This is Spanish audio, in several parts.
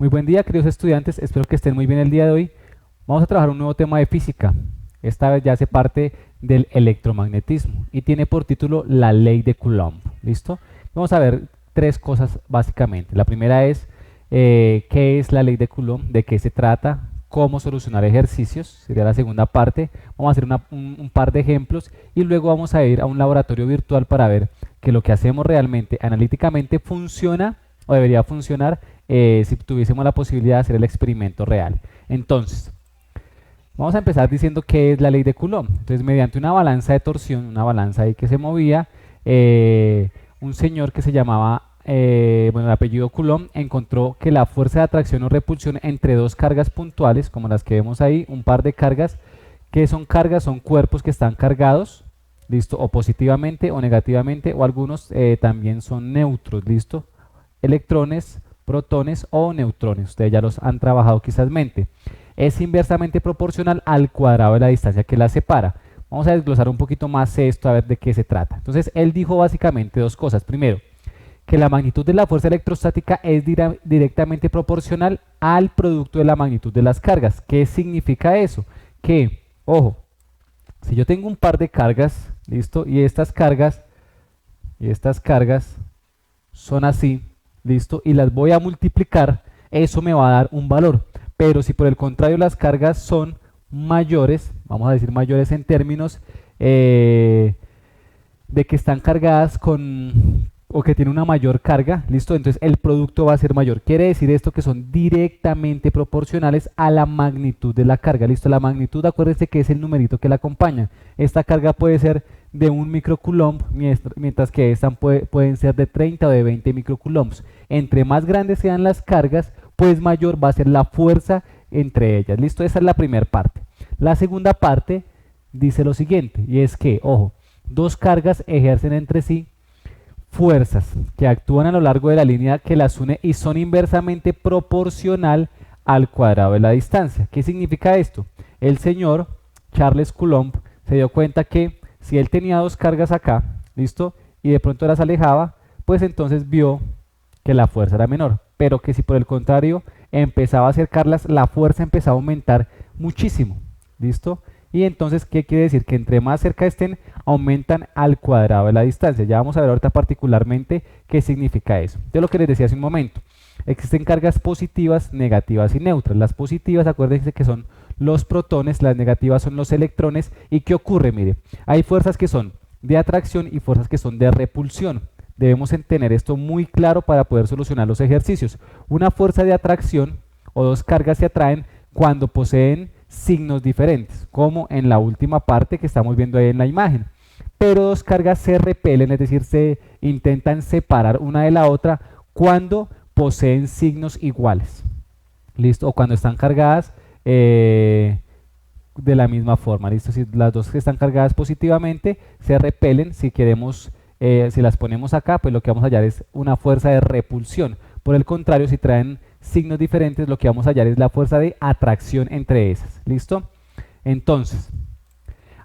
Muy buen día, queridos estudiantes, espero que estén muy bien el día de hoy. Vamos a trabajar un nuevo tema de física. Esta vez ya hace parte del electromagnetismo y tiene por título la ley de Coulomb. ¿Listo? Vamos a ver tres cosas básicamente. La primera es qué es la ley de Coulomb, de qué se trata, cómo solucionar ejercicios, sería la segunda parte. Vamos a hacer un par de ejemplos y luego vamos a ir a un laboratorio virtual para ver que lo que hacemos realmente analíticamente funciona o debería funcionar si tuviésemos la posibilidad de hacer el experimento real. Entonces, vamos a empezar diciendo qué es la ley de Coulomb. Entonces, mediante una balanza de torsión, una balanza ahí que se movía, un señor que se llamaba, bueno, el apellido Coulomb, encontró que la fuerza de atracción o repulsión entre dos cargas puntuales, como las que vemos ahí, un par de cargas, que son cargas, son cuerpos que están cargados, listo, o positivamente o negativamente, o algunos también son neutros, listo, electrones, protones o neutrones. Ustedes ya los han trabajado quizás mente. Es inversamente proporcional al cuadrado de la distancia que la separa. Vamos a desglosar un poquito más esto a ver de qué se trata. Entonces, él dijo básicamente dos cosas. Primero, que la magnitud de la fuerza electrostática es directamente proporcional al producto de la magnitud de las cargas. ¿Qué significa eso? Que, ojo, si yo tengo un par de cargas, ¿listo? Y estas cargas son así, ¿listo? Y las voy a multiplicar, eso me va a dar un valor. Pero si por el contrario las cargas son mayores, vamos a decir mayores en términos de que están cargadas con o que tiene una mayor carga, ¿listo? Entonces el producto va a ser mayor. Quiere decir esto que son directamente proporcionales a la magnitud de la carga, ¿listo? La magnitud, acuérdense que es el numerito que la acompaña. Esta carga puede ser de 1 microcoulomb, mientras que estas pueden ser de 30 o de 20 microcoulombs. Entre más grandes sean las cargas, pues mayor va a ser la fuerza entre ellas, ¿listo? Esa es la primera parte. La segunda parte dice lo siguiente, y es que, ojo, dos cargas ejercen entre sí fuerzas que actúan a lo largo de la línea que las une y son inversamente proporcional al cuadrado de la distancia. ¿Qué significa esto? El señor Charles Coulomb se dio cuenta que si él tenía dos cargas acá, ¿listo? Y de pronto las alejaba, pues entonces vio que la fuerza era menor, pero que si por el contrario empezaba a acercarlas, la fuerza empezaba a aumentar muchísimo, ¿listo? Y entonces, ¿qué quiere decir? Que entre más cerca estén, aumentan al cuadrado de la distancia. Ya vamos a ver ahorita particularmente qué significa eso. Yo lo que les decía hace un momento, existen cargas positivas, negativas y neutras. Las positivas, acuérdense que son los protones, las negativas son los electrones. ¿Y qué ocurre? Mire, hay fuerzas que son de atracción y fuerzas que son de repulsión. Debemos tener esto muy claro para poder solucionar los ejercicios. Una fuerza de atracción o dos cargas se atraen cuando poseen signos diferentes, como en la última parte que estamos viendo ahí en la imagen. Pero dos cargas se repelen, es decir, se intentan separar una de la otra cuando poseen signos iguales. ¿Listo? O cuando están cargadas de la misma forma. ¿Listo? Si las dos están cargadas positivamente, se repelen. Si queremos, si las ponemos acá, pues lo que vamos a hallar es una fuerza de repulsión. Por el contrario, si traen signos diferentes, lo que vamos a hallar es la fuerza de atracción entre esas. ¿Listo? Entonces,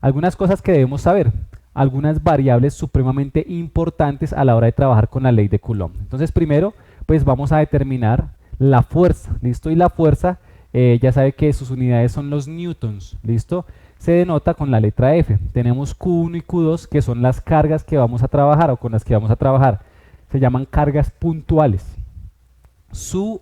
algunas cosas que debemos saber, algunas variables supremamente importantes a la hora de trabajar con la ley de Coulomb. Entonces, primero, pues vamos a determinar la fuerza. ¿Listo? Y la fuerza, ya sabe que sus unidades son los newtons. ¿Listo? Se denota con la letra F. Tenemos Q1 y Q2, que son las cargas que vamos a trabajar o con las que vamos a trabajar. Se llaman cargas puntuales. Su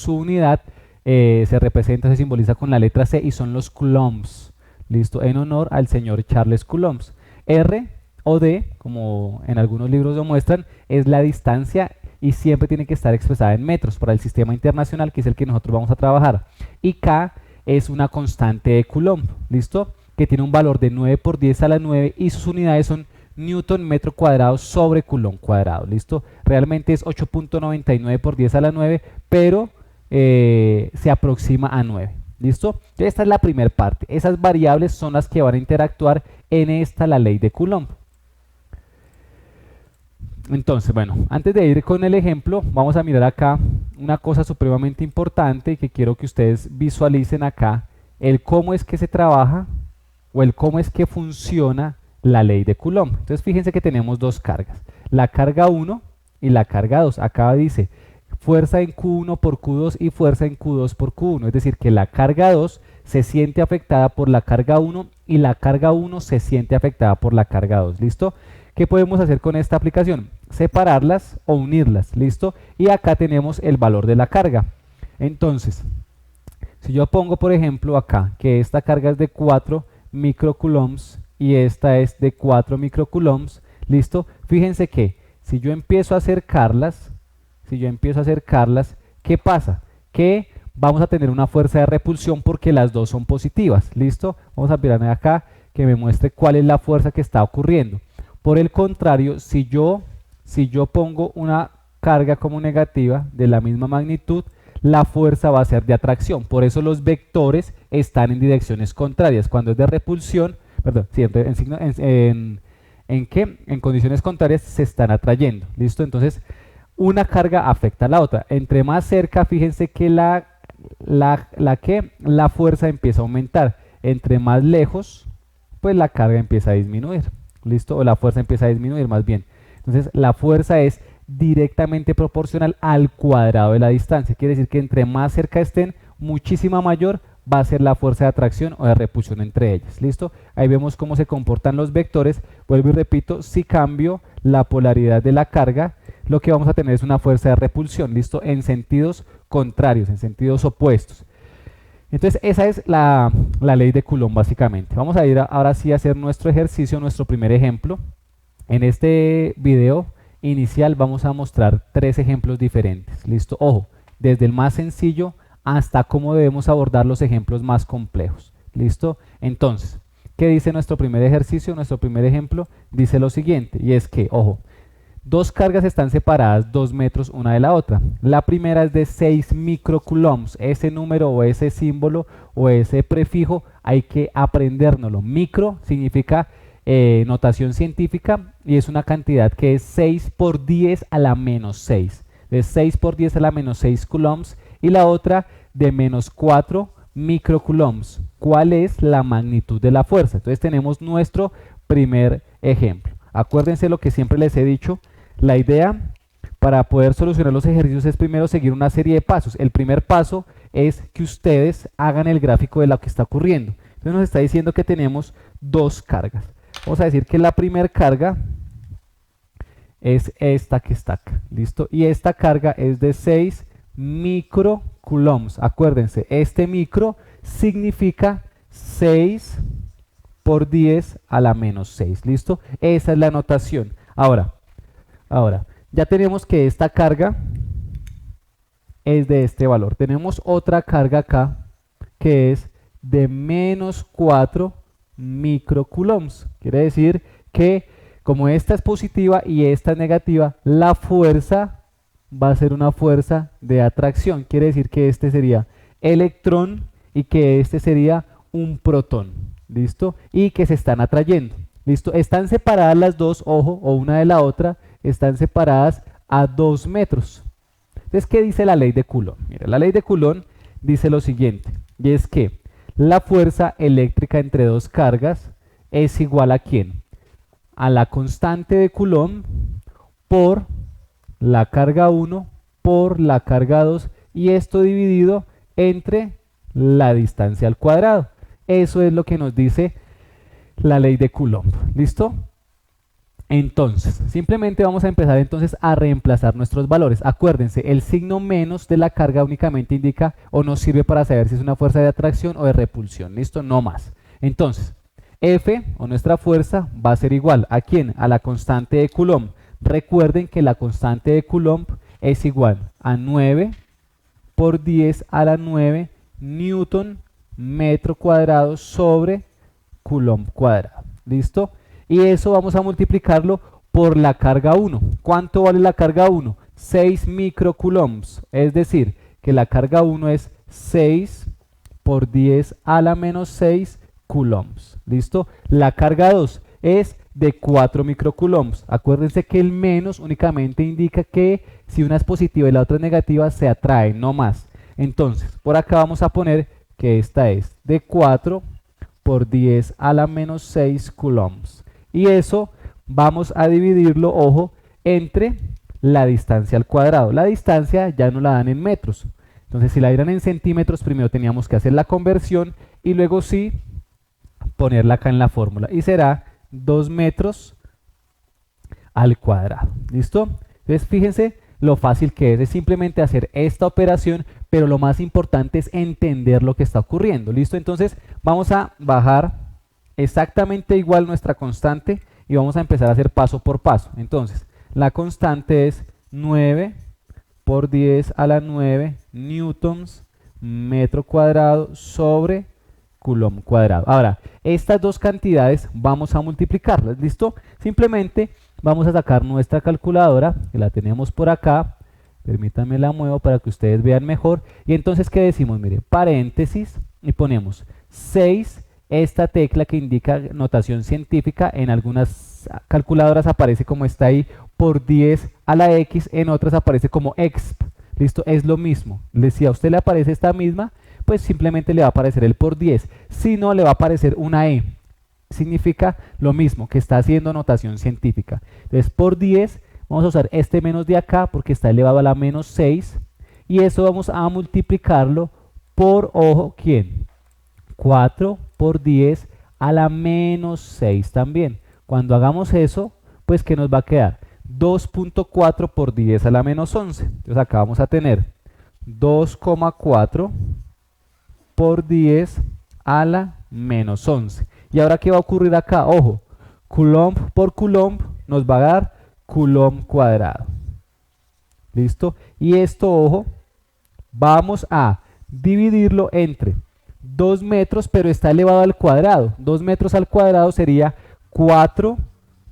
unidad se representa, se simboliza con la letra C y son los coulombs, listo, en honor al señor Charles Coulomb. R o D, como en algunos libros lo muestran, es la distancia y siempre tiene que estar expresada en metros para el sistema internacional, que es el que nosotros vamos a trabajar. Y K es una constante de Coulomb, listo, que tiene un valor de 9 por 10 a la 9 y sus unidades son Newton metro cuadrado sobre Coulomb cuadrado, ¿listo? Realmente es 8.99 por 10 a la 9, pero se aproxima a 9, ¿listo? Esta es la primera parte. Esas variables son las que van a interactuar en esta, la ley de Coulomb. Entonces, bueno, antes de ir con el ejemplo, vamos a mirar acá una cosa supremamente importante que quiero que ustedes visualicen acá, el cómo es que se trabaja o el cómo es que funciona la ley de Coulomb. Entonces fíjense que tenemos dos cargas, la carga 1 y la carga 2. Acá dice fuerza en Q1 por Q2 y fuerza en Q2 por Q1. Es decir, que la carga 2 se siente afectada por la carga 1 y la carga 1 se siente afectada por la carga 2. ¿Listo? ¿Qué podemos hacer con esta aplicación? Separarlas o unirlas. ¿Listo? Y acá tenemos el valor de la carga. Entonces, si yo pongo, por ejemplo, acá que esta carga es de 4 microcoulombs y esta es de 4 microcoulombs, ¿listo? Fíjense que si yo empiezo a acercarlas, ¿qué pasa? Que vamos a tener una fuerza de repulsión porque las dos son positivas, ¿listo? Vamos a mirar acá que me muestre cuál es la fuerza que está ocurriendo. Por el contrario, si yo pongo una carga como negativa de la misma magnitud, la fuerza va a ser de atracción. Por eso los vectores están en direcciones contrarias. Cuando es de repulsión, perdón, sí, en condiciones contrarias se están atrayendo. ¿Listo? Entonces, una carga afecta a la otra. Entre más cerca, fíjense que la fuerza empieza a aumentar. Entre más lejos, pues la carga empieza a disminuir. ¿Listo? O la fuerza empieza a disminuir más bien. Entonces, la fuerza es directamente proporcional al cuadrado de la distancia. Quiere decir que entre más cerca estén, muchísima mayor va a ser la fuerza de atracción o de repulsión entre ellas. ¿Listo? Ahí vemos cómo se comportan los vectores. Vuelvo y repito, si cambio la polaridad de la carga, lo que vamos a tener es una fuerza de repulsión. ¿Listo? En sentidos contrarios, en sentidos opuestos. Entonces esa es la ley de Coulomb básicamente. Vamos a ir ahora sí a hacer nuestro ejercicio, nuestro primer ejemplo. En este video inicial vamos a mostrar 3 ejemplos diferentes. ¿Listo? Ojo, desde el más sencillo hasta cómo debemos abordar los ejemplos más complejos. ¿Listo? Entonces, ¿qué dice nuestro primer ejercicio? Nuestro primer ejemplo dice lo siguiente, y es que, ojo, dos cargas están separadas 2 metros una de la otra. La primera es de 6 microcoulombs. Ese número o ese símbolo o ese prefijo hay que aprendérnoslo. Micro significa notación científica y es una cantidad que es 6 por 10 a la menos 6. De 6 por 10 a la menos 6 coulombs y la otra de menos 4 microcoulombs. ¿Cuál es la magnitud de la fuerza? Entonces tenemos nuestro primer ejemplo. Acuérdense lo que siempre les he dicho, la idea para poder solucionar los ejercicios es primero seguir una serie de pasos. El primer paso es que ustedes hagan el gráfico de lo que está ocurriendo. Entonces nos está diciendo que tenemos dos cargas. Vamos a decir que la primera carga es esta que está acá, ¿listo? Y esta carga es de 6 microcoulombs. Acuérdense, este micro significa 6 por 10 a la menos 6, ¿listo? Esa es la notación. Ahora, ya tenemos que esta carga es de este valor. Tenemos otra carga acá que es de menos 4 microcoulombs. Quiere decir que como esta es positiva y esta es negativa, la fuerza va a ser una fuerza de atracción. Quiere decir que este sería electrón y que este sería un protón. ¿Listo? Y que se están atrayendo. ¿Listo? Están separadas las dos, ojo, o una de la otra, están separadas a 2 metros. Entonces, ¿qué dice la ley de Coulomb? Mira, la ley de Coulomb dice lo siguiente, y es que la fuerza eléctrica entre dos cargas es igual a ¿quién? A la constante de Coulomb por la carga 1 por la carga 2 y esto dividido entre la distancia al cuadrado. Eso es lo que nos dice la ley de Coulomb. ¿Listo? Entonces, simplemente vamos a empezar entonces a reemplazar nuestros valores. Acuérdense, el signo menos de la carga únicamente indica o nos sirve para saber si es una fuerza de atracción o de repulsión. ¿Listo? No más. Entonces, F o nuestra fuerza va a ser igual ¿a quién? A la constante de Coulomb. Recuerden que la constante de Coulomb es igual a 9 por 10 a la 9 newton metro cuadrado sobre Coulomb cuadrado. ¿Listo? Y eso vamos a multiplicarlo por la carga 1. ¿Cuánto vale la carga 1? 6 microcoulombs. Es decir, que la carga 1 es 6 por 10 a la menos 6 coulombs. ¿Listo? La carga 2 es de 4 microcoulombs. Acuérdense que el menos únicamente indica que si una es positiva y la otra es negativa se atraen, no más. Entonces, por acá vamos a poner que esta es de 4 por 10 a la menos 6 coulombs. Y eso vamos a dividirlo, ojo, entre la distancia al cuadrado. La distancia ya no la dan en metros. Entonces, si la dieran en centímetros, primero teníamos que hacer la conversión y luego sí ponerla acá en la fórmula. Y será 2 metros al cuadrado. ¿Listo? Entonces, fíjense lo fácil que es simplemente hacer esta operación, pero lo más importante es entender lo que está ocurriendo. ¿Listo? Entonces, vamos a bajar exactamente igual nuestra constante y vamos a empezar a hacer paso por paso. Entonces, la constante es 9 por 10 a la 9 newtons metro cuadrado sobre coulomb cuadrado. Ahora, estas dos cantidades vamos a multiplicarlas, ¿listo? Simplemente vamos a sacar nuestra calculadora, que la tenemos por acá. Permítanme la muevo para que ustedes vean mejor. Y entonces, ¿qué decimos? Mire, paréntesis y ponemos 6, esta tecla que indica notación científica, en algunas calculadoras aparece como está ahí, por 10 a la x, en otras aparece como exp. ¿Listo? Es lo mismo. Si a usted le aparece esta misma, pues simplemente le va a aparecer el por 10. Si no, le va a aparecer una e. Significa lo mismo, que está haciendo notación científica. Entonces, por 10, vamos a usar este menos de acá porque está elevado a la menos 6. Y eso vamos a multiplicarlo por, ojo, ¿quién? 4 por 10 a la menos 6 también. Cuando hagamos eso, pues ¿qué nos va a quedar? 2.4 por 10 a la menos 11. Entonces acá vamos a tener 2,4 por 10 a la menos 11. ¿Y ahora qué va a ocurrir acá? Ojo, coulomb por coulomb nos va a dar coulomb cuadrado. ¿Listo? Y esto, ojo, vamos a dividirlo entre 2 metros, pero está elevado al cuadrado. 2 metros al cuadrado sería 4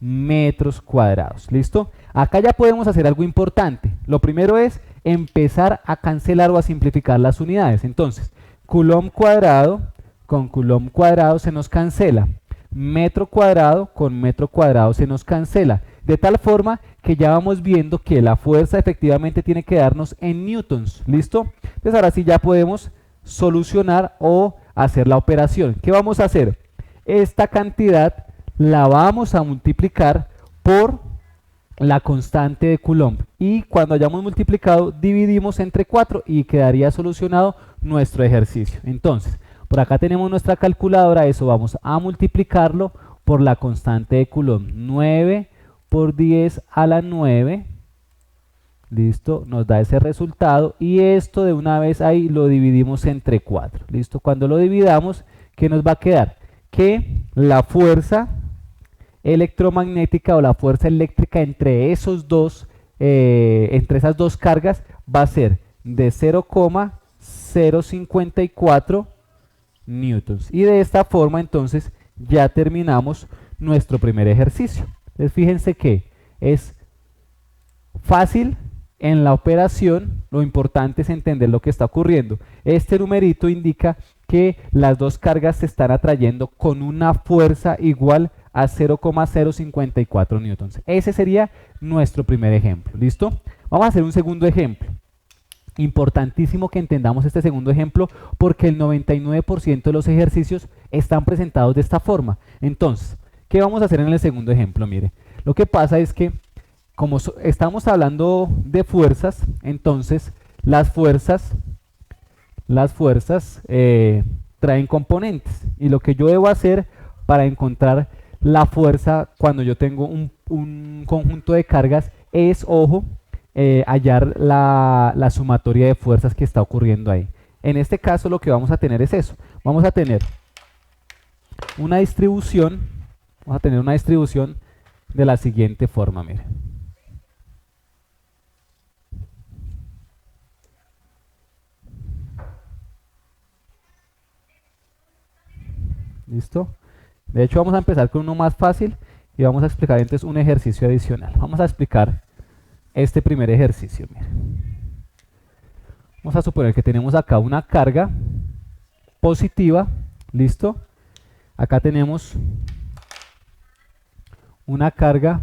metros cuadrados. ¿Listo? Acá ya podemos hacer algo importante. Lo primero es empezar a cancelar o a simplificar las unidades. Entonces, coulomb cuadrado con coulomb cuadrado se nos cancela. Metro cuadrado con metro cuadrado se nos cancela. De tal forma que ya vamos viendo que la fuerza efectivamente tiene que darnos en newtons. ¿Listo? Entonces ahora sí ya podemos solucionar o hacer la operación. ¿Qué vamos a hacer? Esta cantidad la vamos a multiplicar por la constante de Coulomb y cuando hayamos multiplicado dividimos entre 4 y quedaría solucionado nuestro ejercicio. Entonces, por acá tenemos nuestra calculadora, eso vamos a multiplicarlo por la constante de Coulomb. 9 por 10 a la 9, listo, nos da ese resultado y esto de una vez ahí lo dividimos entre 4, listo. Cuando lo dividamos, ¿qué nos va a quedar? Que la fuerza electromagnética o la fuerza eléctrica entre esos dos, entre esas dos cargas va a ser de 0,054 newtons. Y de esta forma entonces ya terminamos nuestro primer ejercicio. Entonces fíjense que es fácil en la operación, lo importante es entender lo que está ocurriendo. Este numerito indica que las dos cargas se están atrayendo con una fuerza igual a 0,054 newtons. Ese sería nuestro primer ejemplo. ¿Listo? Vamos a hacer un segundo ejemplo. Importantísimo que entendamos este segundo ejemplo porque el 99% de los ejercicios están presentados de esta forma. Entonces, ¿qué vamos a hacer en el segundo ejemplo? Mire, lo que pasa es que como estamos hablando de fuerzas, entonces las fuerzas traen componentes y lo que yo debo hacer para encontrar la fuerza cuando yo tengo un conjunto de cargas es, ojo, hallar la sumatoria de fuerzas que está ocurriendo ahí. En este caso lo que vamos a tener es eso. Vamos a tener una distribución, de la siguiente forma, mire. ¿Listo? De hecho vamos a empezar con uno más fácil y vamos a explicar entonces un ejercicio adicional. Vamos a explicar este primer ejercicio. Mire. Vamos a suponer que tenemos acá una carga positiva. ¿Listo? Acá tenemos una carga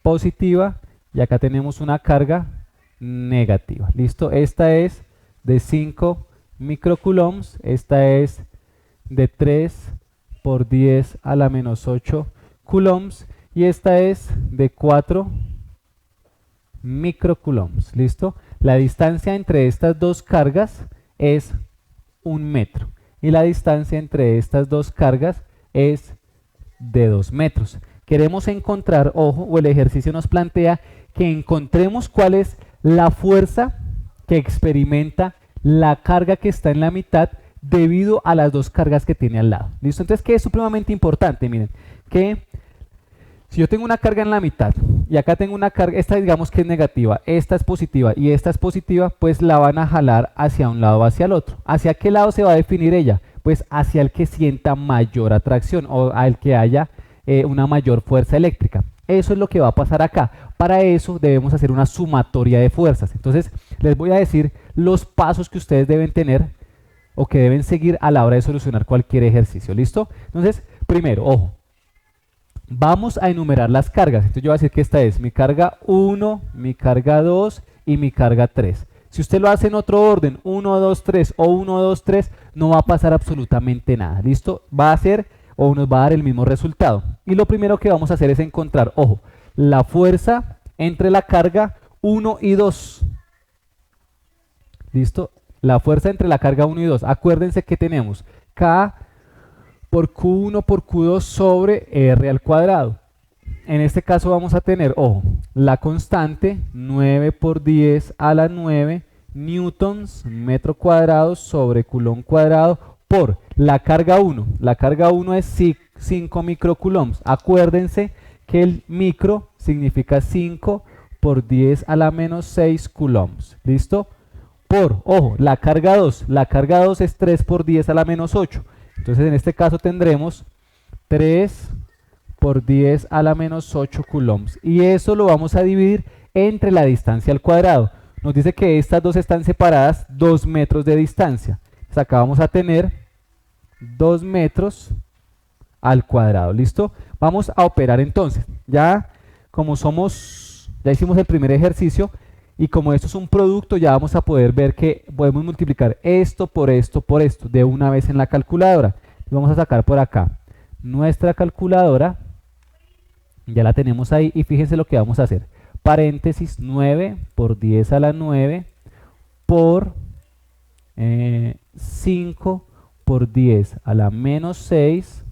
positiva y acá tenemos una carga negativa. ¿Listo? Esta es de 5 microcoulombs, esta es de 3 por 10 a la menos 8 coulombs y esta es de 4 microcoulombs. ¿Listo? La distancia entre estas dos cargas es 1 metro y la distancia entre estas dos cargas es de 2 metros. Queremos encontrar, ojo, o el ejercicio nos plantea que encontremos cuál es la fuerza que experimenta la carga que está en la mitad debido a las dos cargas que tiene al lado. ¿Listo? Entonces, ¿qué es supremamente importante? Miren, que si yo tengo una carga en la mitad y acá tengo una carga, esta digamos que es negativa, esta es positiva y esta es positiva, pues la van a jalar hacia un lado o hacia el otro. ¿Hacia qué lado se va a definir ella? Pues hacia el que sienta mayor atracción o al que haya una mayor fuerza eléctrica. Eso es lo que va a pasar acá. Para eso debemos hacer una sumatoria de fuerzas. Entonces les voy a decir los pasos que ustedes deben tener o que deben seguir a la hora de solucionar cualquier ejercicio. ¿Listo? Entonces, primero, ojo, vamos a enumerar las cargas. Entonces yo voy a decir que esta es mi carga 1, mi carga 2 y mi carga 3. Si usted lo hace en otro orden, 1, 2, 3 o 1, 2, 3, no va a pasar absolutamente nada. ¿Listo? Va a ser o nos va a dar el mismo resultado. Y lo primero que vamos a hacer es encontrar, ojo, la fuerza entre la carga 1 y 2. ¿Listo? La fuerza entre la carga 1 y 2. Acuérdense que tenemos K por Q1 por Q2 sobre R al cuadrado. En este caso vamos a tener, ojo, la constante 9 por 10 a la 9 newtons metro cuadrado sobre coulomb cuadrado por la carga 1. La carga 1 es 5 microcoulombs. Acuérdense que el micro significa 5 por 10 a la menos 6 coulombs. ¿Listo? Por, ojo, la carga 2. La carga 2 es 3 por 10 a la menos 8. Entonces en este caso tendremos 3 por 10 a la menos 8 coulombs. Y eso lo vamos a dividir entre la distancia al cuadrado. Nos dice que estas dos están separadas 2 metros de distancia. Entonces acá vamos a tener 2 metros al cuadrado. ¿Listo? Vamos a operar entonces. Ya ya hicimos el primer ejercicio y como esto es un producto, ya vamos a poder ver que podemos multiplicar esto por esto por esto de una vez en la calculadora. Vamos a sacar por acá nuestra calculadora. Ya la tenemos ahí y fíjense lo que vamos a hacer. Paréntesis 9 por 10 a la 9 por 5 por 10 a la menos 6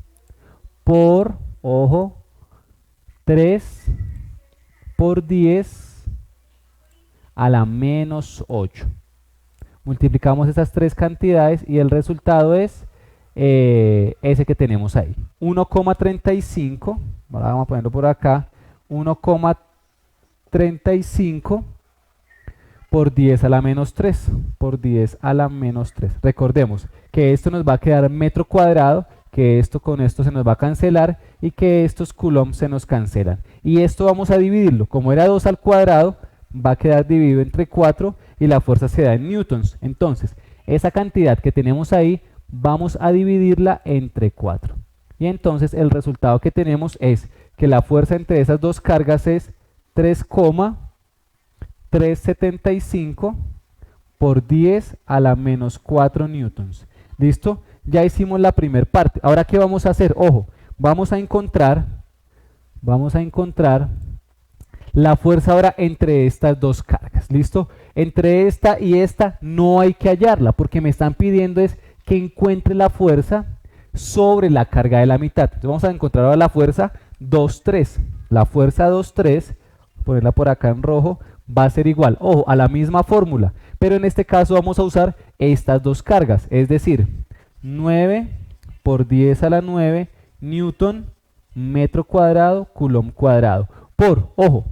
por, ojo, 3 por 10 a la menos 8. Multiplicamos esas tres cantidades y el resultado es ese que tenemos ahí. 1,35, ahora vamos a ponerlo por acá, 1,35 por 10 a la menos 3, por 10 a la menos 3. Recordemos que esto nos va a quedar metro cuadrado, que esto con esto se nos va a cancelar y que estos coulombs se nos cancelan. Y esto vamos a dividirlo, como era 2 al cuadrado, va a quedar dividido entre 4 y la fuerza se da en newtons. Entonces, esa cantidad que tenemos ahí, vamos a dividirla entre 4. Y entonces el resultado que tenemos es que la fuerza entre esas dos cargas es 3,375 por 10 a la menos 4 newtons. ¿Listo? Ya hicimos la primera parte. Ahora, ¿qué vamos a hacer? Ojo, vamos a encontrar la fuerza ahora entre estas dos cargas. ¿Listo? Entre esta y esta no hay que hallarla porque me están pidiendo es que encuentre la fuerza sobre la carga de la mitad. Entonces vamos a encontrar ahora la fuerza 2,3. La fuerza 2,3, ponerla por acá en rojo, va a ser igual, ojo, a la misma fórmula. Pero en este caso vamos a usar estas dos cargas, es decir, 9 por 10 a la 9 newton metro cuadrado coulomb cuadrado por, ojo,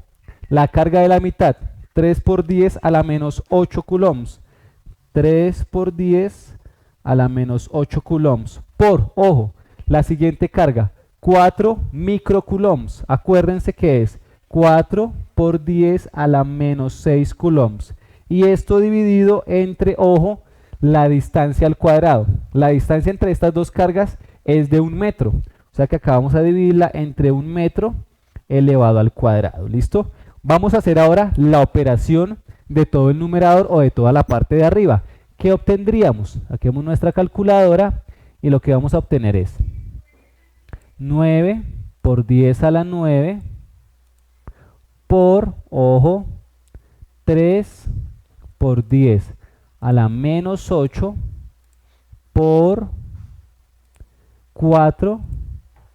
la carga de la mitad 3 por 10 a la menos 8 coulombs, 3 por 10 a la menos 8 coulombs por, ojo, la siguiente carga 4 microcoulombs. Acuérdense que es 4 por 10 a la menos 6 coulombs y esto dividido entre, ojo, la distancia al cuadrado. La distancia entre estas dos cargas es de 1 metro, o sea que acá vamos a dividirla entre 1 metro elevado al cuadrado. ¿Listo? Vamos a hacer ahora la operación de todo el numerador o de toda la parte de arriba. ¿Qué obtendríamos? Saquemos nuestra calculadora y lo que vamos a obtener es 9 por 10 a la 9 por, ojo, 3 por 10 a la menos 8 por 4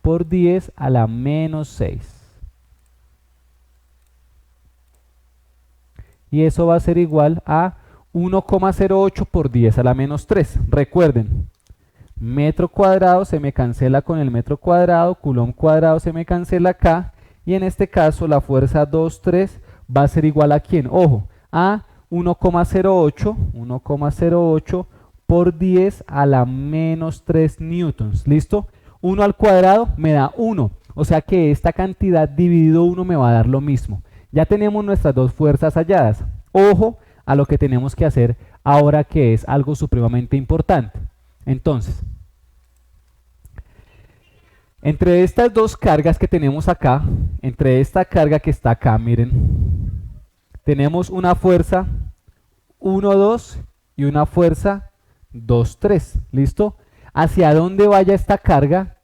por 10 a la menos 6. Y eso va a ser igual a 1,08 por 10 a la menos 3. Recuerden, metro cuadrado se me cancela con el metro cuadrado, coulomb cuadrado se me cancela acá, y en este caso la fuerza 2, 3 va a ser igual a ¿quién? Ojo, a 1,08 por 10 a la menos 3 newtons. ¿Listo? 1 al cuadrado me da 1, o sea que esta cantidad dividido 1 me va a dar lo mismo. Ya tenemos nuestras dos fuerzas halladas. Ojo a lo que tenemos que hacer ahora, que es algo supremamente importante. Entonces, entre estas dos cargas que tenemos acá, entre esta carga que está acá, miren, tenemos una fuerza 1, 2 y una fuerza 2, 3. ¿Listo? Hacia dónde vaya esta carga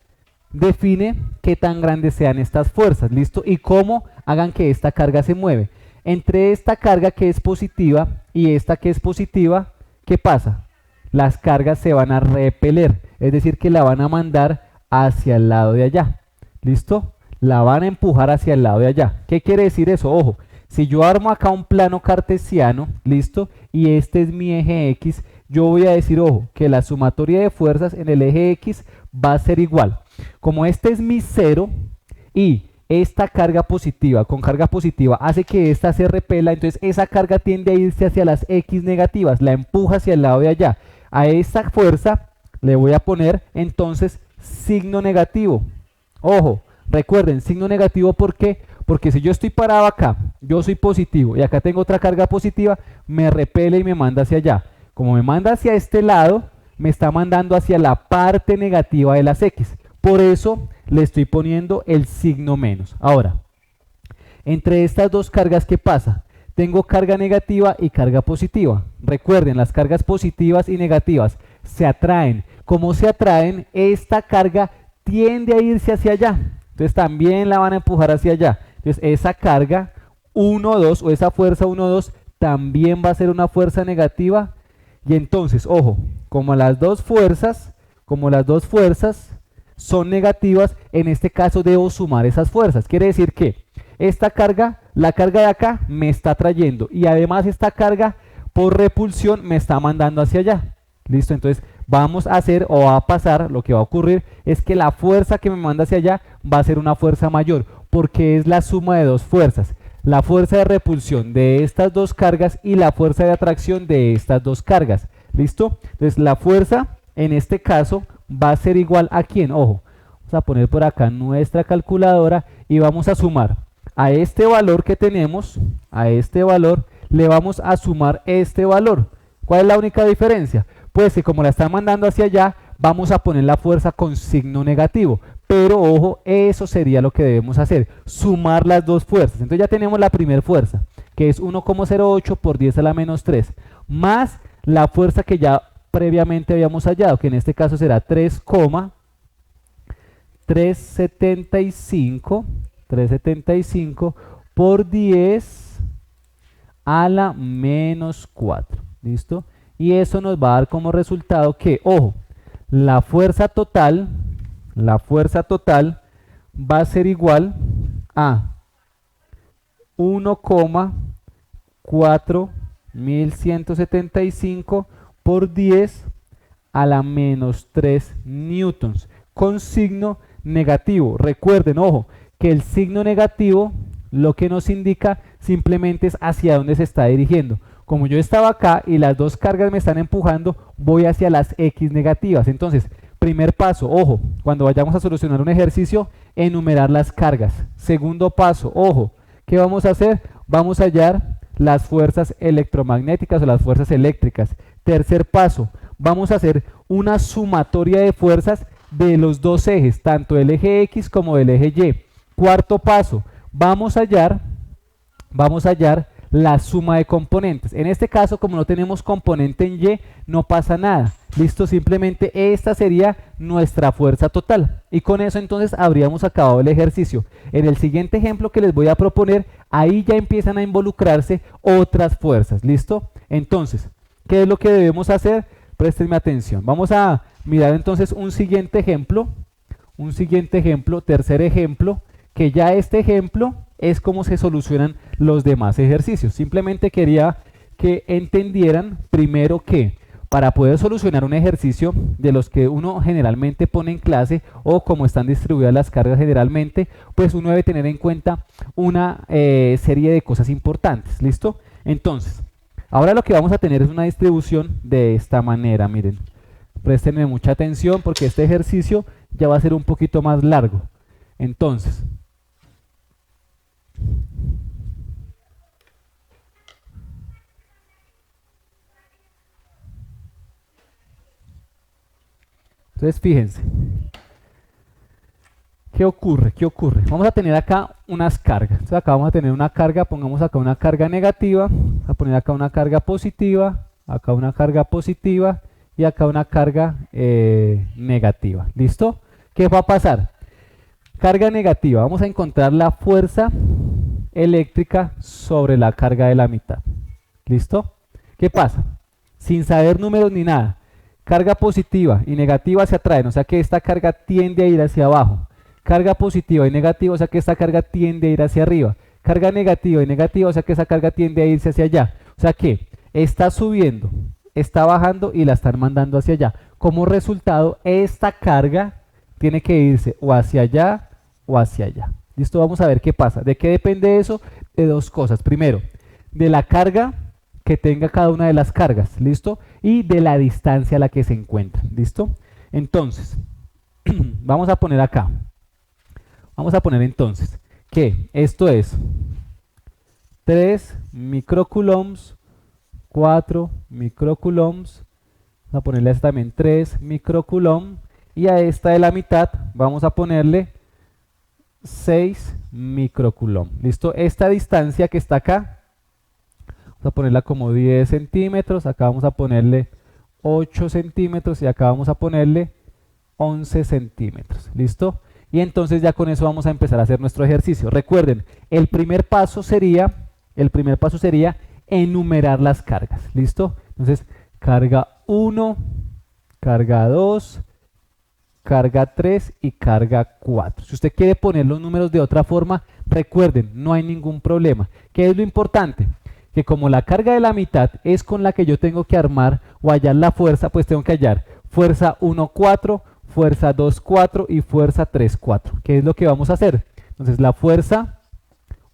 define qué tan grandes sean estas fuerzas. ¿Listo? Y cómo hagan que esta carga se mueve. Entre esta carga que es positiva y esta que es positiva, ¿qué pasa? Las cargas se van a repeler, es decir, que la van a mandar hacia el lado de allá. ¿Listo? La van a empujar hacia el lado de allá. ¿Qué quiere decir eso? Ojo, si yo armo acá un plano cartesiano, ¿listo? Y este es mi eje X, yo voy a decir, ojo, que la sumatoria de fuerzas en el eje X va a ser igual. Como este es mi 0 y esta carga positiva con carga positiva hace que esta se repela, entonces esa carga tiende a irse hacia las X negativas, la empuja hacia el lado de allá. A esta fuerza le voy a poner entonces signo negativo. Ojo, recuerden, signo negativo, ¿por qué? Porque si yo estoy parado acá, yo soy positivo y acá tengo otra carga positiva, me repele y me manda hacia allá. Como me manda hacia este lado, me está mandando hacia la parte negativa de las X. Por eso le estoy poniendo el signo menos. Ahora, entre estas dos cargas, ¿qué pasa? Tengo carga negativa y carga positiva. Recuerden, las cargas positivas y negativas se atraen. Como se atraen, esta carga tiende a irse hacia allá. Entonces también la van a empujar hacia allá. Entonces esa carga 1, 2 o esa fuerza 1, 2 también va a ser una fuerza negativa. Y entonces, ojo, como las dos fuerzas son negativas, en este caso debo sumar esas fuerzas. Quiere decir que esta carga, la carga de acá, me está trayendo, y además esta carga por repulsión me está mandando hacia allá. ¿Listo? Entonces vamos a hacer, o va a pasar, lo que va a ocurrir es que la fuerza que me manda hacia allá va a ser una fuerza mayor, porque es la suma de dos fuerzas. La fuerza de repulsión de estas dos cargas y la fuerza de atracción de estas dos cargas. ¿Listo? Entonces la fuerza en este caso va a ser igual a ¿quién? Ojo, vamos a poner por acá nuestra calculadora y vamos a sumar a este valor que tenemos, a este valor le vamos a sumar este valor. ¿Cuál es la única diferencia? Pues que como la están mandando hacia allá, vamos a poner la fuerza con signo negativo. Pero ojo, eso sería lo que debemos hacer, sumar las dos fuerzas. Entonces ya tenemos la primera fuerza, que es 1,08 por 10 a la menos 3, más la fuerza que ya previamente habíamos hallado, que en este caso será 3,375 por 10 a la menos 4. ¿Listo? Y eso nos va a dar como resultado que, ojo, la fuerza total va a ser igual a 1,4175 por 10 a la menos 3 newtons, con signo negativo. Recuerden, ojo, que el signo negativo lo que nos indica simplemente es hacia dónde se está dirigiendo. Como yo estaba acá y las dos cargas me están empujando, voy hacia las X negativas. Entonces, primer paso, ojo, cuando vayamos a solucionar un ejercicio, enumerar las cargas. Segundo paso, ojo, ¿qué vamos a hacer? Vamos a hallar las fuerzas electromagnéticas o las fuerzas eléctricas. Tercer paso, vamos a hacer una sumatoria de fuerzas de los dos ejes, tanto del eje X como del eje Y. Cuarto paso, vamos a hallar la suma de componentes. En este caso, como no tenemos componente en Y, no pasa nada. Listo, simplemente esta sería nuestra fuerza total. Y con eso entonces habríamos acabado el ejercicio. En el siguiente ejemplo que les voy a proponer, ahí ya empiezan a involucrarse otras fuerzas. ¿Listo? Entonces, ¿qué es lo que debemos hacer? Préstenme atención. Vamos a mirar entonces un siguiente ejemplo, tercer ejemplo, que ya este ejemplo es cómo se solucionan los demás ejercicios. Simplemente quería que entendieran primero que para poder solucionar un ejercicio de los que uno generalmente pone en clase o como están distribuidas las cargas generalmente, pues uno debe tener en cuenta una serie de cosas importantes. ¿Listo? Entonces, ahora lo que vamos a tener es una distribución de esta manera, miren. Préstenme mucha atención porque este ejercicio ya va a ser un poquito más largo. Entonces, fíjense. ¿Qué ocurre? ¿Qué ocurre? Vamos a tener acá unas cargas. Entonces acá vamos a tener una carga, pongamos acá una carga negativa, vamos a poner acá una carga positiva, acá una carga positiva y acá una carga negativa. ¿Listo? ¿Qué va a pasar? Carga negativa, vamos a encontrar la fuerza eléctrica sobre la carga de la mitad. ¿Listo? ¿Qué pasa? Sin saber números ni nada, carga positiva y negativa se atraen, o sea que esta carga tiende a ir hacia abajo. Carga positiva y negativa, o sea que esta carga tiende a ir hacia arriba. Carga negativa y negativa, o sea que esa carga tiende a irse hacia allá. O sea que está subiendo, está bajando y la están mandando hacia allá. Como resultado, esta carga tiene que irse o hacia allá o hacia allá. ¿Listo? Vamos a ver qué pasa. ¿De qué depende eso? De dos cosas. Primero, de la carga que tenga cada una de las cargas. ¿Listo? Y de la distancia a la que se encuentran. ¿Listo? Entonces, vamos a poner acá. Vamos a poner entonces que esto es 3 microcoulombs, 4 microcoulombs, vamos a ponerle a esta también 3 microcoulomb y a esta de la mitad vamos a ponerle 6 microcoulomb. ¿Listo? Esta distancia que está acá, vamos a ponerla como 10 centímetros, acá vamos a ponerle 8 centímetros y acá vamos a ponerle 11 centímetros. ¿Listo? Y entonces ya con eso vamos a empezar a hacer nuestro ejercicio. Recuerden, el primer paso sería enumerar las cargas. ¿Listo? Entonces, carga 1, carga 2, carga 3 y carga 4. Si usted quiere poner los números de otra forma, recuerden, no hay ningún problema. ¿Qué es lo importante? Que como la carga de la mitad es con la que yo tengo que armar o hallar la fuerza, pues tengo que hallar fuerza 1, 4, fuerza 2, 4 y fuerza 3, 4. ¿Qué es lo que vamos a hacer? Entonces la fuerza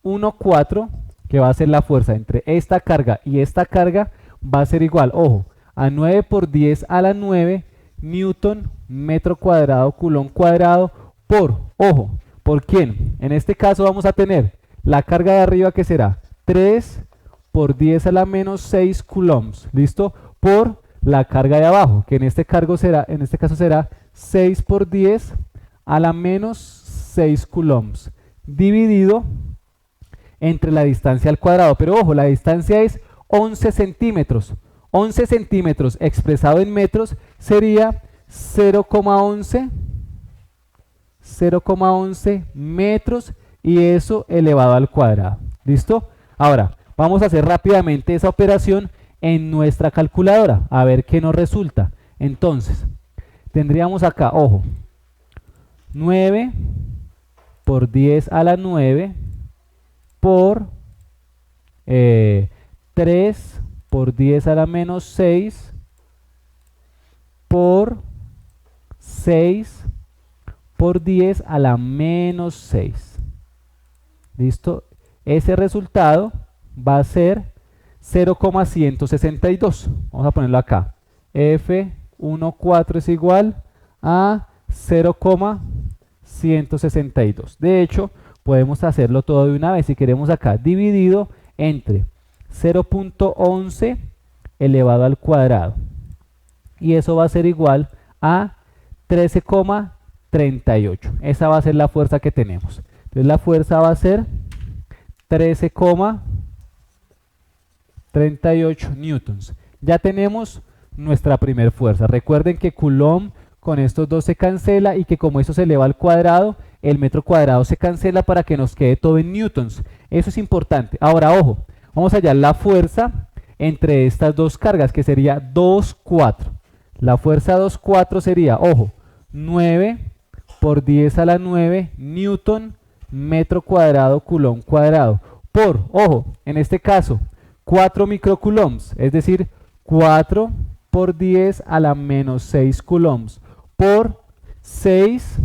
1, 4, que va a ser la fuerza entre esta carga y esta carga, va a ser igual, ojo, a 9 por 10 a la 9 newton metro cuadrado coulomb cuadrado por, ojo, ¿por quién? En este caso vamos a tener la carga de arriba que será 3 por 10 a la menos 6 coulombs, ¿listo? Por la carga de abajo, que en este caso será 6 por 10 a la menos 6 coulombs, dividido entre la distancia al cuadrado. Pero ojo, la distancia es 11 centímetros. 11 centímetros expresado en metros sería 0,11 metros y eso elevado al cuadrado. ¿Listo? Ahora, vamos a hacer rápidamente esa operación en nuestra calculadora, a ver qué nos resulta. Entonces, tendríamos acá, ojo, 9 por 10 a la 9 por 3 por 10 a la menos 6 por 6 por 10 a la menos 6. ¿Listo? Ese resultado va a ser 0,162. Vamos a ponerlo acá. F14 es igual a 0,162. De hecho, podemos hacerlo todo de una vez si queremos acá, dividido entre 0,11 elevado al cuadrado. Y eso va a ser igual a 13,38. Esa va a ser la fuerza que tenemos. Entonces la fuerza va a ser 13,38 38 newtons. Ya tenemos nuestra primer fuerza. Recuerden que Coulomb con estos dos se cancela y que como esto se eleva al cuadrado, el metro cuadrado se cancela para que nos quede todo en newtons. Eso es importante. Ahora, ojo, vamos a hallar la fuerza entre estas dos cargas, que sería 2, 4. La fuerza 2, 4 sería, ojo, 9 por 10 a la 9 newton metro cuadrado Coulomb cuadrado. Por, ojo, en este caso, 4 microcoulombs, es decir, 4 por 10 a la menos 6 coulombs, por 6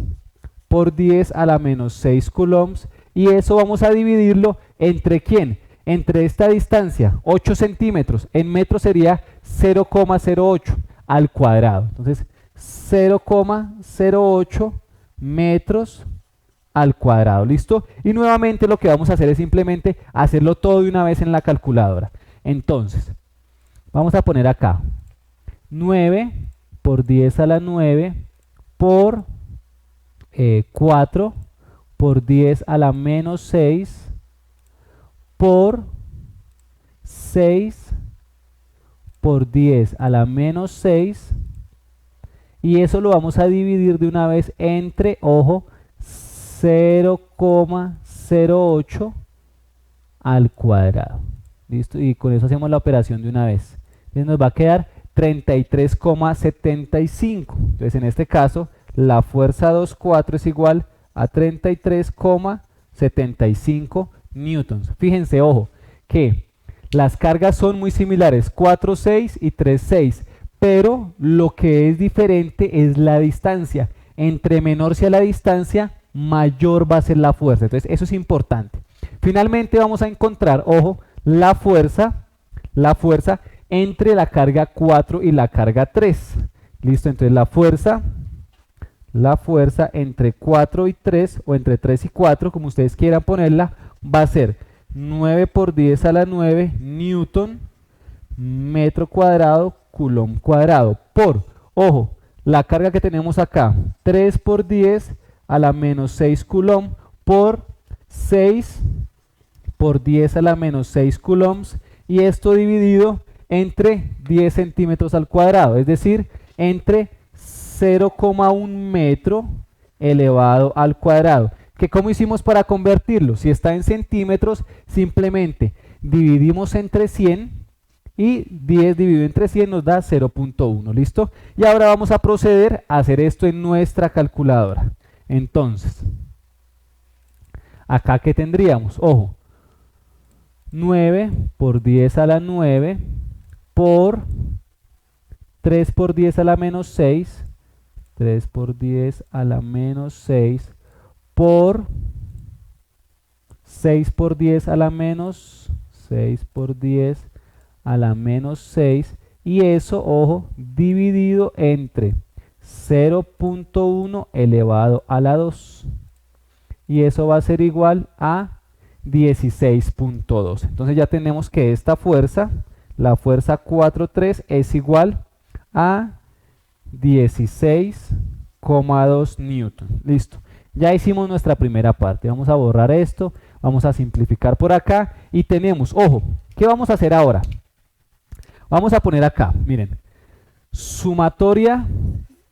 por 10 a la menos 6 coulombs, y eso vamos a dividirlo entre ¿quién? Entre esta distancia, 8 centímetros, en metros sería 0,08 al cuadrado. Entonces, 0,08 metros al cuadrado, ¿listo? Y nuevamente lo que vamos a hacer es simplemente hacerlo todo de una vez en la calculadora. Entonces, vamos a poner acá 9 por 10 a la 9 por 4 por 10 a la menos 6 por 6 por 10 a la menos 6, y eso lo vamos a dividir de una vez entre, ojo, 0,08 al cuadrado. ¿Listo? Y con eso hacemos la operación de una vez. Entonces nos va a quedar 33,75. Entonces en este caso la fuerza 2,4 es igual a 33,75 newtons. Fíjense, ojo, que las cargas son muy similares, 4,6 y 3,6, pero lo que es diferente es la distancia. Entre menor sea la distancia, mayor va a ser la fuerza. Entonces eso es importante. Finalmente vamos a encontrar, ojo, la fuerza entre la carga 4 y la carga 3. Listo, entonces la fuerza entre 4 y 3, o entre 3 y 4, como ustedes quieran ponerla, va a ser 9 por 10 a la 9 newton metro cuadrado Coulomb cuadrado por, ojo, la carga que tenemos acá, 3 por 10 a la menos 6 Coulomb por 6 por 10 a la menos 6 coulombs, y esto dividido entre 10 centímetros al cuadrado, es decir, entre 0,1 metro elevado al cuadrado. ¿Que cómo hicimos para convertirlo? Si está en centímetros, simplemente dividimos entre 100 y 10 dividido entre 100 nos da 0,1, ¿listo? Y ahora vamos a proceder a hacer esto en nuestra calculadora. Entonces, acá ¿qué tendríamos? Ojo, 9 por 10 a la 9 por 3 por 10 a la menos 6, 3 por 10 a la menos 6 por 6 por 10 a la menos 6 por 10 a la menos 6, y eso, ojo, dividido entre 0,1 elevado a la 2, y eso va a ser igual a 16,2. Entonces ya tenemos que esta fuerza, la fuerza 4,3, es igual a 16,2 newton. Listo. Ya hicimos nuestra primera parte. Vamos a borrar esto, vamos a simplificar por acá y tenemos, ojo, ¿qué vamos a hacer ahora? Vamos a poner acá, miren, sumatoria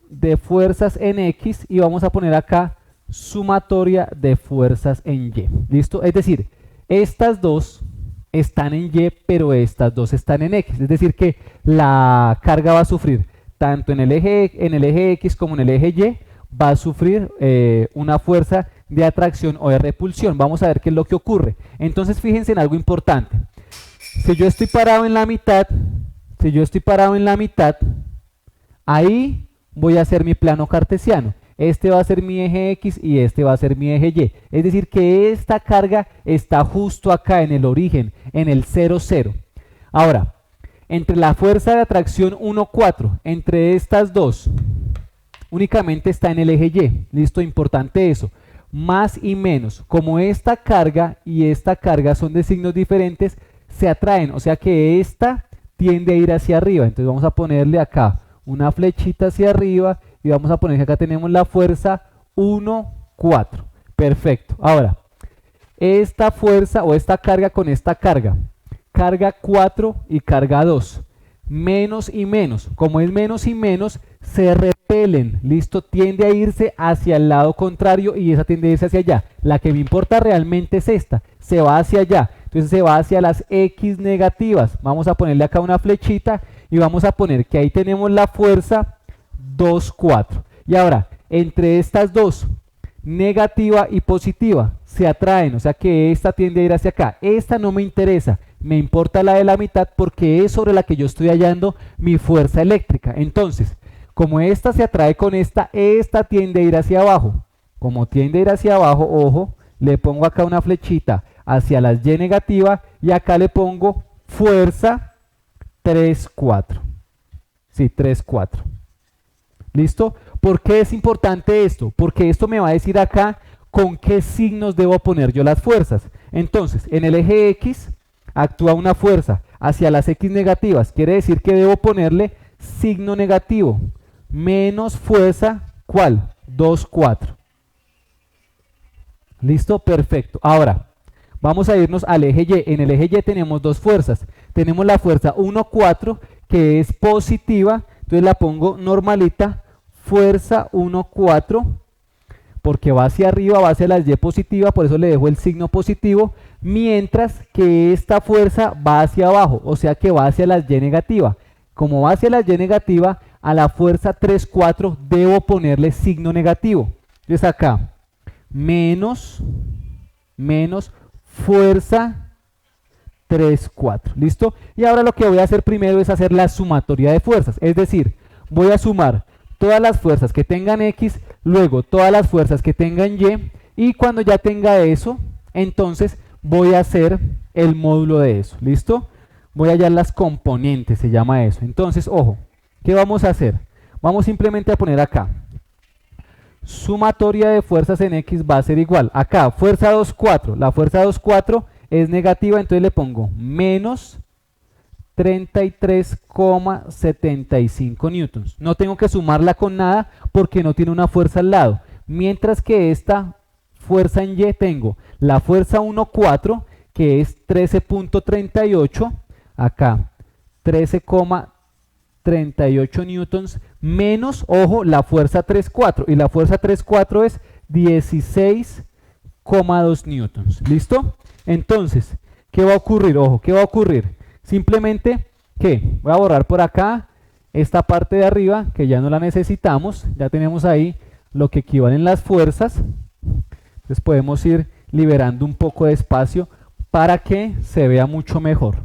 de fuerzas en X, y vamos a poner acá sumatoria de fuerzas en Y. ¿Listo? Es decir, estas dos están en Y, pero estas dos están en X. Es decir, que la carga va a sufrir tanto en el eje X como en el eje Y, va a sufrir una fuerza de atracción o de repulsión. Vamos a ver qué es lo que ocurre. Entonces fíjense en algo importante. Si yo estoy parado en la mitad, ahí voy a hacer mi plano cartesiano. Este va a ser mi eje X y este va a ser mi eje Y. Es decir, que esta carga está justo acá en el origen, en el 0, 0. Ahora, entre la fuerza de atracción 1, 4, entre estas dos, únicamente está en el eje Y. Listo, importante eso. Más y menos, como esta carga y esta carga son de signos diferentes, se atraen, o sea que esta tiende a ir hacia arriba. Entonces vamos a ponerle acá una flechita hacia arriba y vamos a poner que acá tenemos la fuerza 1, 4. Perfecto. Ahora, esta fuerza o esta carga con esta carga, carga 4 y carga 2. Menos y menos. Como es menos y menos, se repelen. ¿Listo? Tiende a irse hacia el lado contrario y esa tiende a irse hacia allá. La que me importa realmente es esta. Se va hacia allá. Entonces se va hacia las X negativas. Vamos a ponerle acá una flechita y vamos a poner que ahí tenemos la fuerza 2, 4. Y ahora, entre estas dos, negativa y positiva, se atraen. O sea que esta tiende a ir hacia acá. Esta no me interesa. Me importa la de la mitad porque es sobre la que yo estoy hallando mi fuerza eléctrica. Entonces, como esta se atrae con esta tiende a ir hacia abajo. Como tiende a ir hacia abajo, ojo, le pongo acá una flechita hacia las Y negativa y acá le pongo fuerza 3, 4. Sí, 3, 4. ¿Listo? ¿Por qué es importante esto? Porque esto me va a decir acá con qué signos debo poner yo las fuerzas. Entonces, en el eje X actúa una fuerza hacia las X negativas. Quiere decir que debo ponerle signo negativo. Menos fuerza, ¿cuál? 2, 4. ¿Listo? Perfecto. Ahora, vamos a irnos al eje Y. En el eje Y tenemos dos fuerzas. Tenemos la fuerza 1, 4, que es positiva. Entonces la pongo normalita. Fuerza 1, 4. Porque va hacia arriba, va hacia las Y positiva. Por eso le dejo el signo positivo. Mientras que esta fuerza va hacia abajo. O sea que va hacia las Y negativa. Como va hacia las Y negativa, a la fuerza 3, 4 debo ponerle signo negativo. Entonces acá, menos fuerza 3, 4. ¿Listo? Y ahora lo que voy a hacer primero es hacer la sumatoria de fuerzas. Es decir, voy a sumar todas las fuerzas que tengan X, luego todas las fuerzas que tengan Y, y cuando ya tenga eso, entonces voy a hacer el módulo de eso. ¿Listo? Voy a hallar las componentes, se llama eso. Entonces, ojo, ¿qué vamos a hacer? Vamos simplemente a poner acá. Sumatoria de fuerzas en X va a ser igual. Acá, fuerza 2, 4. La fuerza 2, 4 es negativa, entonces le pongo menos 33,75 newtons. No tengo que sumarla con nada porque no tiene una fuerza al lado. Mientras que esta fuerza en Y tengo la fuerza 1, 4, que es 13,38. Acá, 13,38 newtons menos, ojo, la fuerza 3, 4. Y la fuerza 3, 4 es 16,2 newtons. ¿Listo? Entonces, ¿qué va a ocurrir? Ojo, ¿qué va a ocurrir? Simplemente que voy a borrar por acá esta parte de arriba que ya no la necesitamos. Ya tenemos ahí lo que equivalen las fuerzas. Entonces podemos ir liberando un poco de espacio para que se vea mucho mejor.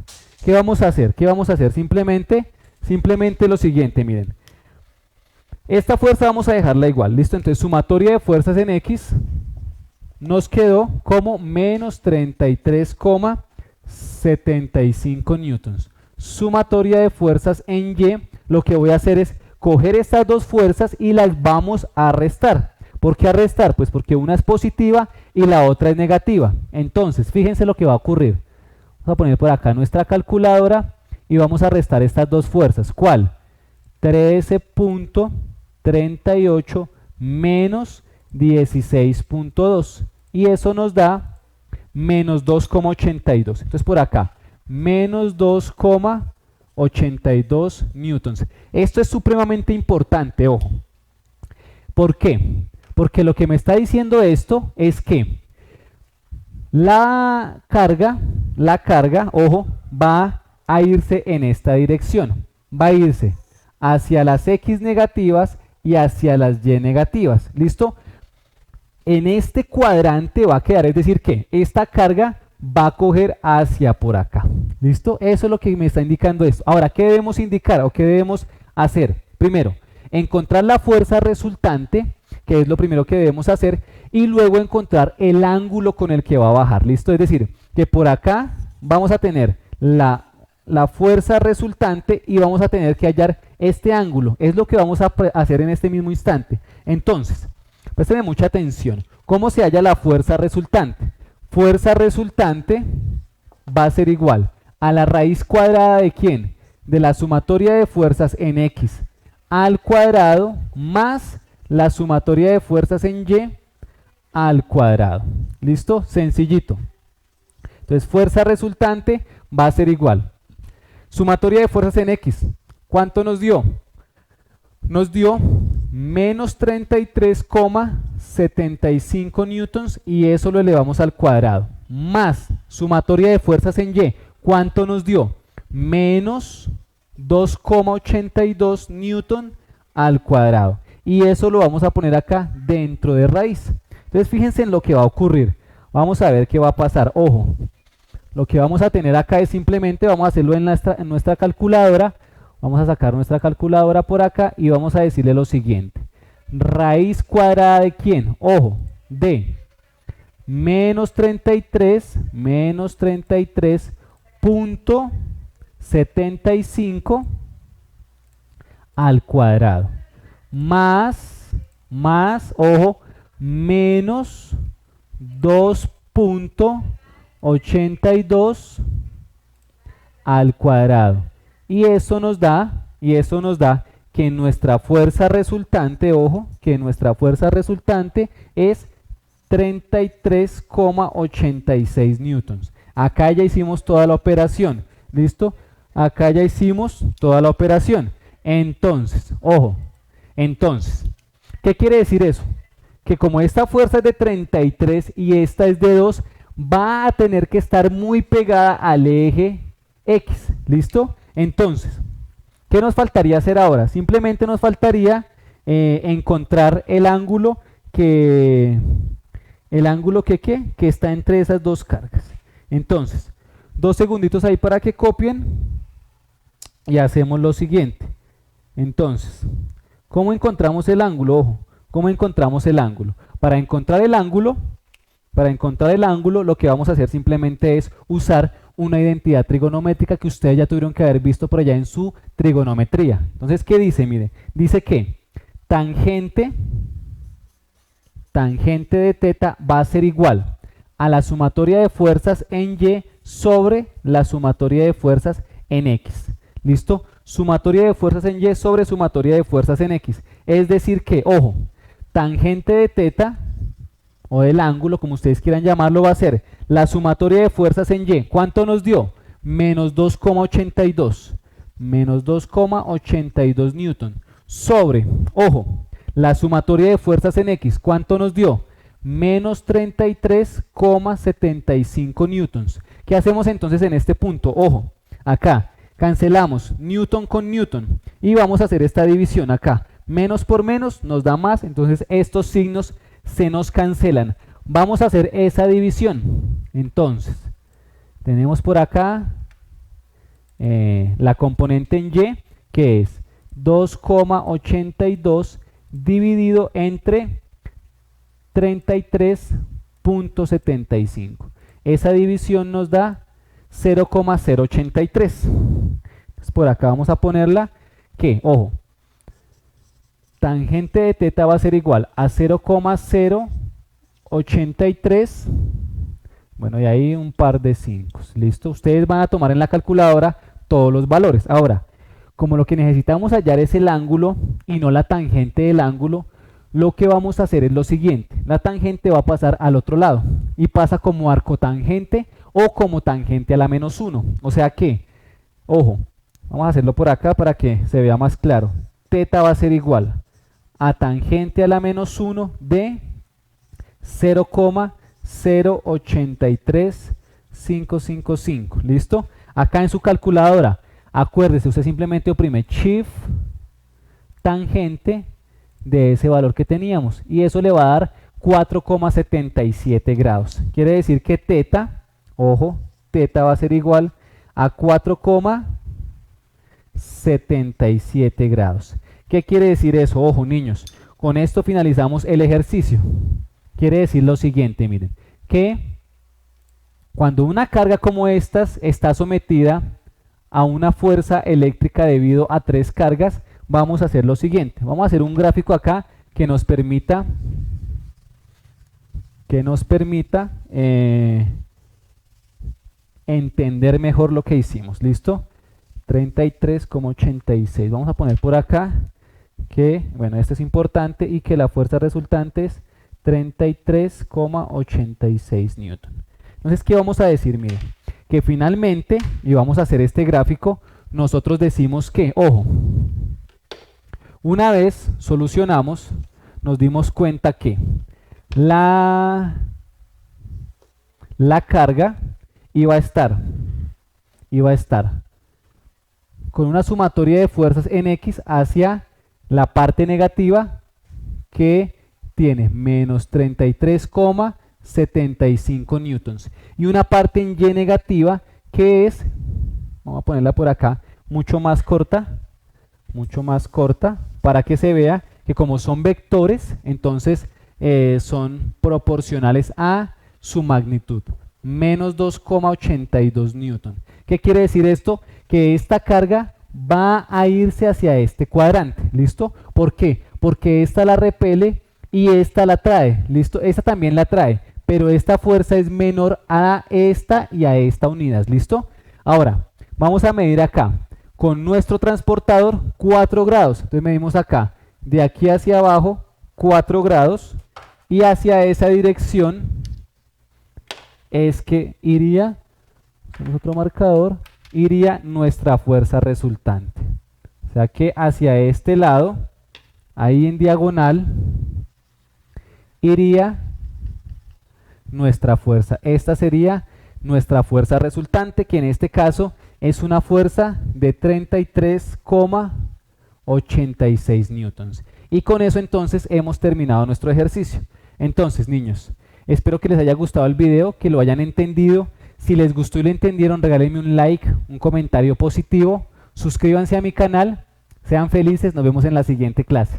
¿Qué vamos a hacer? ¿Qué vamos a hacer? Simplemente lo siguiente, miren. Esta fuerza vamos a dejarla igual, ¿listo? Entonces sumatoria de fuerzas en X nos quedó como menos 33,75 newtons. Sumatoria de fuerzas en Y, lo que voy a hacer es coger estas dos fuerzas y las vamos a restar. ¿Por qué a restar? Pues porque una es positiva y la otra es negativa. Entonces, fíjense lo que va a ocurrir. Vamos a poner por acá nuestra calculadora y vamos a restar estas dos fuerzas. ¿Cuál? 13,38 menos 16,2. Y eso nos da menos 2,82. Entonces por acá, menos 2,82 newtons. Esto es supremamente importante, ojo. ¿Por qué? Porque lo que me está diciendo esto es que la carga, ojo, va a irse en esta dirección. Va a irse hacia las X negativas y hacia las Y negativas. ¿Listo? En este cuadrante va a quedar, es decir que esta carga va a coger hacia por acá. ¿Listo? Eso es lo que me está indicando esto. Ahora, ¿qué debemos indicar o qué debemos hacer? Primero, encontrar la fuerza resultante, que es lo primero que debemos hacer, y luego encontrar el ángulo con el que va a bajar. ¿Listo? Es decir, que por acá vamos a tener la fuerza resultante y vamos a tener que hallar este ángulo. Es lo que vamos a hacer en este mismo instante. Entonces, presten mucha atención. ¿Cómo se halla la fuerza resultante? Fuerza resultante va a ser igual a la raíz cuadrada de ¿quién? De la sumatoria de fuerzas en X al cuadrado más la sumatoria de fuerzas en Y al cuadrado. ¿Listo? Sencillito. Entonces, fuerza resultante va a ser igual. Sumatoria de fuerzas en X. ¿Cuánto nos dio? Nos dio menos 33,75 newtons y eso lo elevamos al cuadrado. Más sumatoria de fuerzas en Y. ¿Cuánto nos dio? Menos 2,82 newton al cuadrado. Y eso lo vamos a poner acá dentro de raíz. Entonces fíjense en lo que va a ocurrir. Vamos a ver qué va a pasar. Ojo, lo que vamos a tener acá es simplemente, vamos a hacerlo en nuestra calculadora. Vamos a sacar nuestra calculadora por acá y vamos a decirle lo siguiente. Raíz cuadrada de ¿quién? Ojo, de menos 33.75 al cuadrado. Más, ojo, menos 2.82 al cuadrado. Y eso nos da que nuestra fuerza resultante, ojo, que nuestra fuerza resultante es 33,86 newtons. Acá ya hicimos toda la operación, ¿listo? Acá ya hicimos toda la operación. Entonces, ojo, ¿qué quiere decir eso? Que como esta fuerza es de 33 y esta es de 2, va a tener que estar muy pegada al eje X, ¿listo? Entonces, ¿qué nos faltaría hacer ahora? Simplemente nos faltaría encontrar el ángulo que está entre esas dos cargas. Entonces, 2 segunditos ahí para que copien y hacemos lo siguiente. Entonces, ¿cómo encontramos el ángulo? Ojo, ¿cómo encontramos el ángulo? Para encontrar el ángulo, lo que vamos a hacer simplemente es usar una identidad trigonométrica que ustedes ya tuvieron que haber visto por allá en su trigonometría. Entonces, ¿qué dice? Mire, dice que tangente de teta va a ser igual a la sumatoria de fuerzas en Y sobre la sumatoria de fuerzas en X. ¿Listo? Sumatoria de fuerzas en Y sobre sumatoria de fuerzas en X. Es decir que, ojo, tangente de teta o del ángulo, como ustedes quieran llamarlo, va a ser la sumatoria de fuerzas en Y. ¿Cuánto nos dio? Menos 2,82. Menos 2,82 newton. Sobre, ojo, la sumatoria de fuerzas en X. ¿Cuánto nos dio? Menos 33,75 newtons. ¿Qué hacemos entonces en este punto? Ojo, acá cancelamos newton con newton y vamos a hacer esta división acá. Menos por menos nos da más, entonces estos signos se nos cancelan. Vamos a hacer esa división. Entonces, tenemos por acá la componente en Y, que es 2,82 dividido entre 33.75. Esa división nos da 0,083. Entonces, por acá vamos a ponerla que, ojo, tangente de teta va a ser igual a 0,083. Bueno, y ahí un par de 5. ¿Listo? Ustedes van a tomar en la calculadora todos los valores. Ahora, como lo que necesitamos hallar es el ángulo y no la tangente del ángulo, lo que vamos a hacer es lo siguiente. La tangente va a pasar al otro lado y pasa como arcotangente o como tangente a la menos 1. O sea que, ojo, vamos a hacerlo por acá para que se vea más claro. Teta va a ser igual a tangente a la menos 1 de 0,083555. ¿Listo? Acá en su calculadora, acuérdese, usted simplemente oprime Shift tangente de ese valor que teníamos y eso le va a dar 4,77 grados. Quiere decir que teta, ojo, teta va a ser igual a 4,77 grados. ¿Qué quiere decir eso? Ojo, niños, con esto finalizamos el ejercicio. Quiere decir lo siguiente, miren, que cuando una carga como estas está sometida a una fuerza eléctrica debido a 3 cargas, vamos a hacer lo siguiente. Vamos a hacer un gráfico acá que nos permita entender mejor lo que hicimos. ¿Listo? 33,86. Vamos a poner por acá que, bueno, esto es importante y que la fuerza resultante es 33,86 newton. Entonces, ¿qué vamos a decir? Miren, que finalmente, y vamos a hacer este gráfico, nosotros decimos que, ojo, una vez solucionamos, nos dimos cuenta que la carga iba a estar con una sumatoria de fuerzas en X hacia la parte negativa, que tiene menos 33,75 newtons, y una parte en Y negativa que es, vamos a ponerla por acá, mucho más corta, para que se vea que como son vectores, entonces son proporcionales a su magnitud, menos 2,82 newton. ¿Qué quiere decir esto? Que esta carga va a irse hacia este cuadrante, ¿listo? ¿Por qué? Porque esta la repele y esta la trae, ¿listo? Esta también la trae, pero esta fuerza es menor a esta y a esta unidas, ¿listo? Ahora, vamos a medir acá, con nuestro transportador, 4 grados. Entonces medimos acá, de aquí hacia abajo, 4 grados, y hacia esa dirección es que iría, tenemos otro marcador, iría nuestra fuerza resultante. O sea que hacia este lado, ahí en diagonal, iría nuestra fuerza. Esta sería nuestra fuerza resultante, que en este caso es una fuerza de 33,86 newtons. Y con eso entonces hemos terminado nuestro ejercicio. Entonces, niños, espero que les haya gustado el video, que lo hayan entendido. Si les gustó y lo entendieron, regálenme un like, un comentario positivo, suscríbanse a mi canal, sean felices, nos vemos en la siguiente clase.